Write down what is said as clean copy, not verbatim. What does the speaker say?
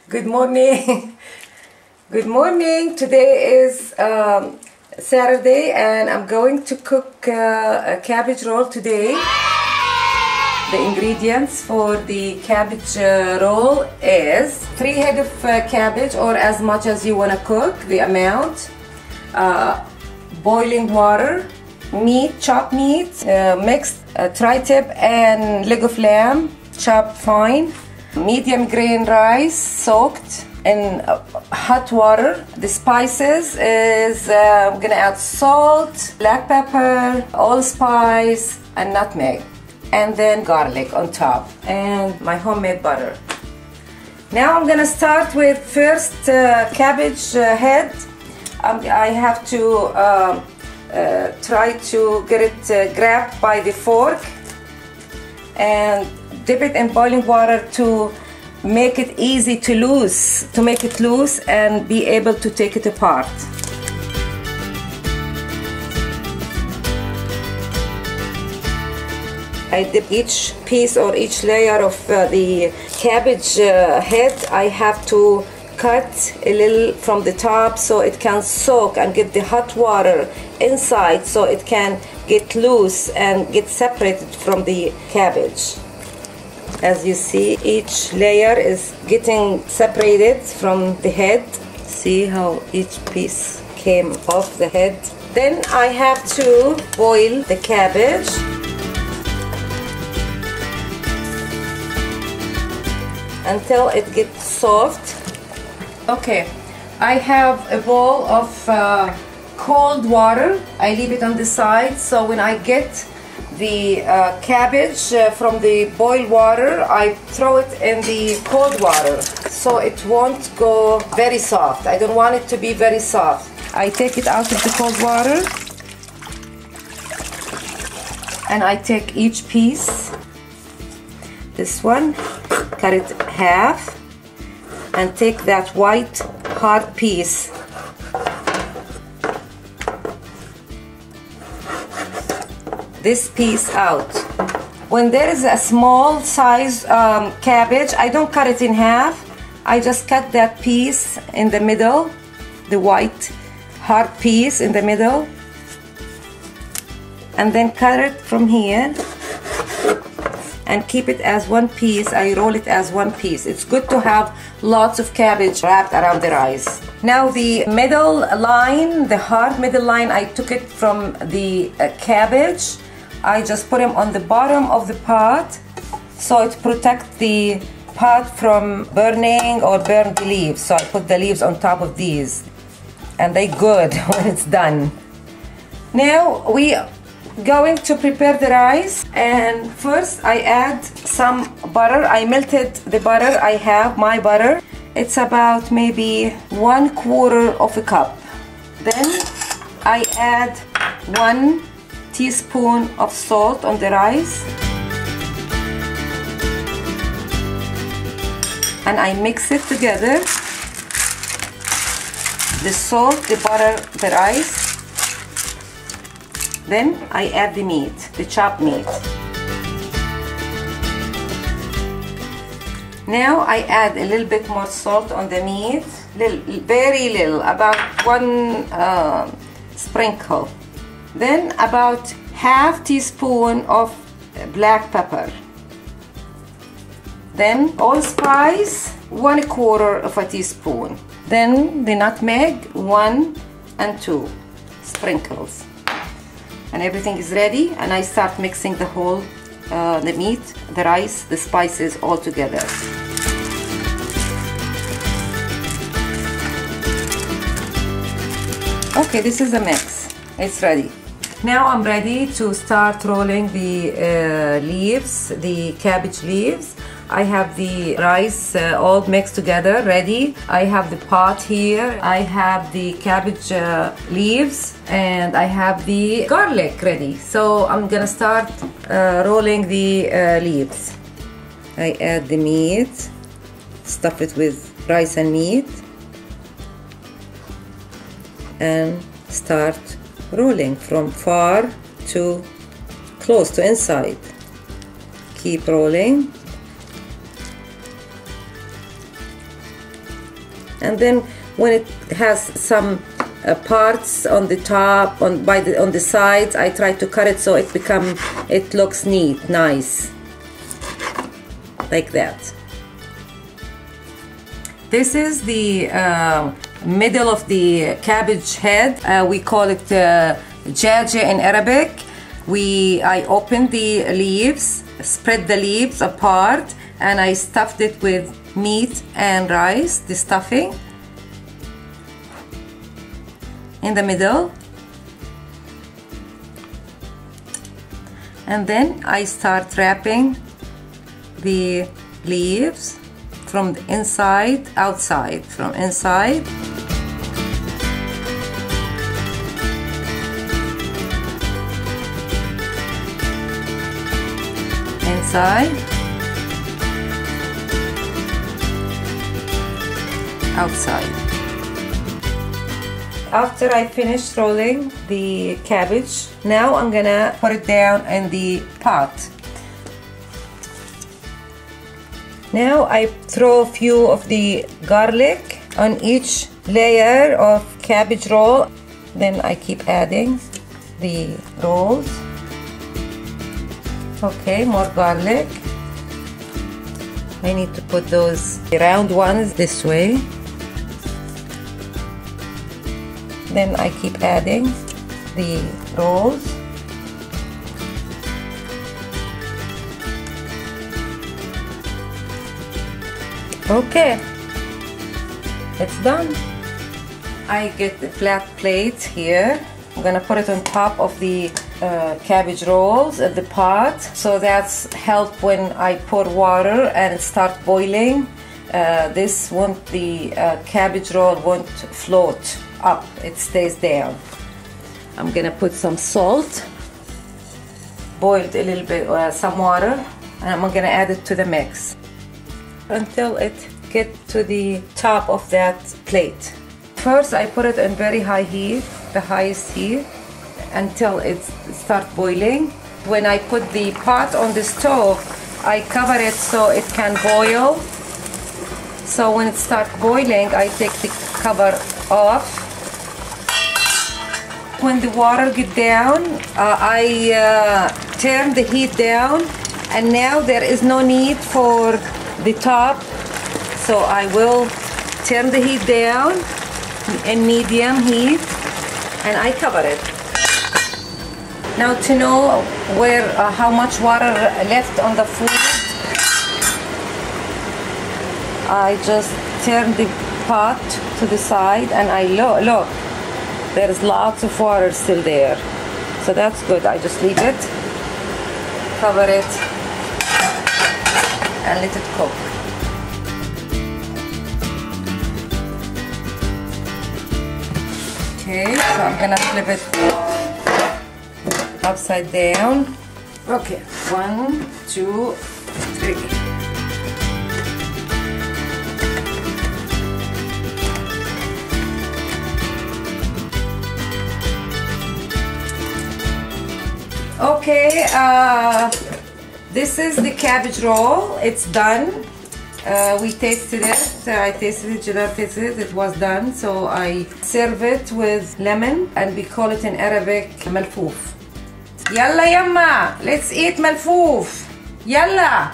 Good morning. Good morning. Today is Saturday and I'm going to cook a cabbage roll today. The ingredients for the cabbage roll is 3 heads of cabbage, or as much as you want to cook, the amount, boiling water, meat, chopped meat, mixed tri-tip and leg of lamb, chopped fine, medium grain rice soaked in hot water. The spices is I'm gonna add salt, black pepper, allspice and nutmeg, and then garlic on top, and my homemade butter. Now I'm gonna start with first cabbage head. I have to try to get it grabbed by the fork and dip it in boiling water to make it easy to make it loose and be able to take it apart. I dip each piece or each layer of the cabbage head. I have to cut a little from the top so it can soak and get the hot water inside, so it can get loose and get separated from the cabbage. As you see, each layer is getting separated from the head. See how each piece came off the head. Then I have to boil the cabbage. Until it gets soft. Okay, I have a bowl of cold water. I leave it on the side, so when I get the cabbage from the boiled water, I throw it in the cold water so it won't go very soft. I don't want it to be very soft. I take it out of the cold water and I take each piece. This one, cut it half and take that white hard piece. This piece out. When there is a small size cabbage, I don't cut it in half. I just cut that piece in the middle, the white hard piece in the middle, and then cut it from here and keep it as one piece. I roll it as one piece. It's good to have lots of cabbage wrapped around the rice. Now the middle line, the hard middle line, I took it from the cabbage. I just put them on the bottom of the pot so it protects the pot from burning or burn the leaves. So I put the leaves on top of these and they're good when it's done. Now we going to prepare the rice, and first I add some butter. I melted the butter. I have my butter. It's about maybe 1/4 of a cup. Then I add 1 teaspoon of salt on the rice, and I mix it together. The salt, the butter, the rice. Then I add the meat, the chopped meat. Now I add a little bit more salt on the meat, very little, about 1 sprinkle. Then about half teaspoon of black pepper. Then allspice, 1/4 of a teaspoon. Then the nutmeg, 1 and 2 sprinkles. And everything is ready, and I start mixing the whole, the meat, the rice, the spices all together. Okay, this is a mix. It's ready. Now I'm ready to start rolling the leaves, the cabbage leaves. I have the rice all mixed together, ready. I have the pot here. I have the cabbage leaves, and I have the garlic ready. So I'm gonna start rolling the leaves. I add the meat, stuff it with rice and meat, and start rolling from far to close to inside. Keep rolling. and then when it has some parts on the top, on the sides, I try to cut it so it looks neat, nice, like that. This is the middle of the cabbage head. We call it jaja in Arabic. I opened the leaves, spread the leaves apart, and I stuffed it with meat and rice, the stuffing in the middle, and then I start wrapping the leaves from the inside outside, from inside inside outside. After I finish rolling the cabbage, now I'm gonna put it down in the pot. Now I throw a few of the garlic on each layer of cabbage roll. Then I keep adding the rolls. Okay, more garlic. I need to put those round ones this way. Then I keep adding the rolls. Okay, it's done. I get the flat plate here. I'm gonna put it on top of the cabbage rolls at the pot, so that's help when I pour water and it start boiling. The cabbage roll won't float up, it stays down. I'm gonna put some salt, boiled a little bit, some water, and I'm gonna add it to the mix until it get to the top of that plate. First I put it in very high heat, the highest heat, until it start boiling. When I put the pot on the stove, I cover it so it can boil. So when it starts boiling, I take the cover off. When the water get down, I turn the heat down, and now there is no need for the top, so I will turn the heat down in medium heat, and I cover it. Now to know how much water left on the food, I just turn the pot to the side, and I look, there's lots of water still there, so that's good. I just leave it, cover it, and let it cook. Okay, so I'm gonna flip it upside down. Okay, 1, 2, 3. Okay, this is the cabbage roll. It's done. We tasted it. I tasted it, Jalal tasted it. It was done. So I serve it with lemon, and we call it in Arabic malfouf. Yulla Yumma, let's eat malfouf. Yalla.